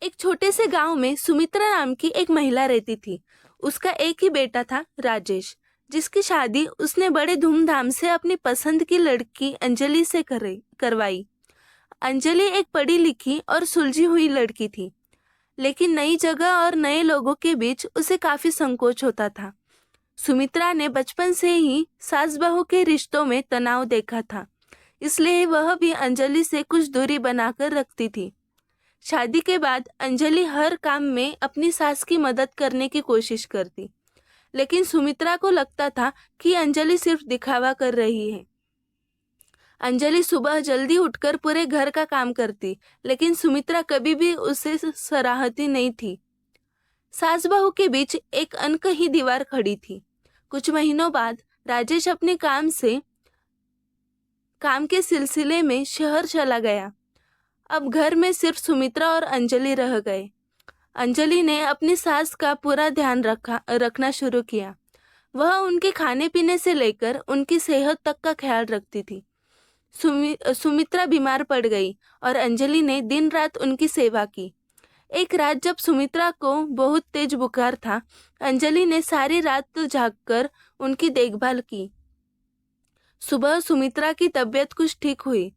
एक छोटे से गांव में सुमित्रा नाम की एक महिला रहती थी। उसका एक ही बेटा था, राजेश, जिसकी शादी उसने बड़े धूमधाम से अपनी पसंद की लड़की अंजलि से करवाई। अंजलि एक पढ़ी लिखी और सुलझी हुई लड़की थी, लेकिन नई जगह और नए लोगों के बीच उसे काफी संकोच होता था। सुमित्रा ने बचपन से ही सास बहू के रिश्तों में तनाव देखा था, इसलिए वह भी अंजलि से कुछ दूरी बनाकर रखती थी। शादी के बाद अंजलि हर काम में अपनी सास की मदद करने की कोशिश करती, लेकिन सुमित्रा को लगता था कि अंजलि सिर्फ दिखावा कर रही है। अंजलि सुबह जल्दी उठकर पूरे घर का काम करती, लेकिन सुमित्रा कभी भी उसे सराहती नहीं थी। सास बहू के बीच एक अनकही दीवार खड़ी थी। कुछ महीनों बाद राजेश अपने काम के सिलसिले में शहर चला गया। अब घर में सिर्फ सुमित्रा और अंजलि रह गए। अंजलि ने अपनी सास का पूरा ध्यान रखना शुरू किया। वह उनके खाने पीने से लेकर उनकी सेहत तक का ख्याल रखती थी। सुमित्रा बीमार पड़ गई और अंजलि ने दिन रात उनकी सेवा की। एक रात जब सुमित्रा को बहुत तेज बुखार था, अंजलि ने सारी रात जागकर उनकी देखभाल की। सुबह सुमित्रा की तबीयत कुछ ठीक हुई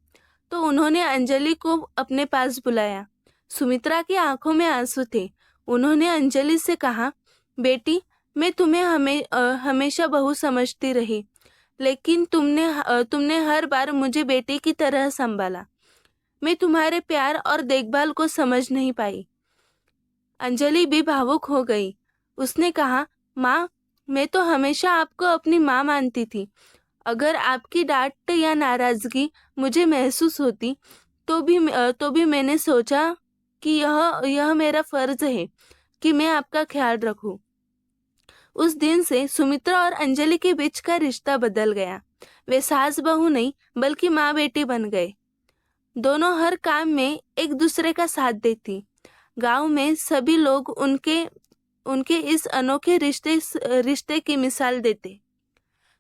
तो उन्होंने अंजलि को अपने पास बुलाया। सुमित्रा की आंखों में आंसू थे। उन्होंने अंजलि से कहा, बेटी, मैं तुम्हें हमेशा बहू समझती रही, लेकिन तुमने हर बार मुझे बेटी की तरह संभाला। मैं तुम्हारे प्यार और देखभाल को समझ नहीं पाई। अंजलि भी भावुक हो गई। उसने कहा, माँ, मैं तो हमेशा आपको अपनी माँ मानती थी। अगर आपकी डांट या नाराजगी मुझे महसूस होती तो भी मैंने सोचा कि यह मेरा फर्ज है कि मैं आपका ख्याल रखूं। उस दिन से सुमित्रा और अंजलि के बीच का रिश्ता बदल गया। वे सास बहू नहीं बल्कि माँ बेटी बन गए। दोनों हर काम में एक दूसरे का साथ देती। गांव में सभी लोग उनके इस अनोखे रिश्ते की मिसाल देते।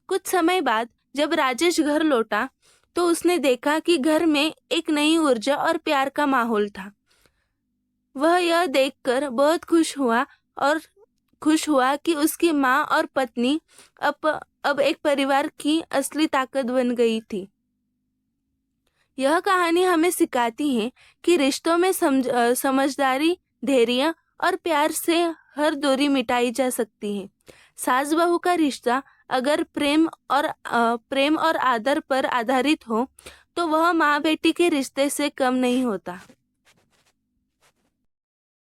कुछ समय बाद जब राजेश घर लौटा तो उसने देखा कि घर में एक नई ऊर्जा और प्यार का माहौल था। वह यह देखकर बहुत खुश हुआ कि उसकी माँ और पत्नी अब एक परिवार की असली ताकत बन गई थी। यह कहानी हमें सिखाती है कि रिश्तों में समझदारी, धैर्य और प्यार से हर दूरी मिटाई जा सकती है। सास बहू का रिश्ता अगर प्रेम और आदर पर आधारित हो तो वह माँ बेटी के रिश्ते से कम नहीं होता।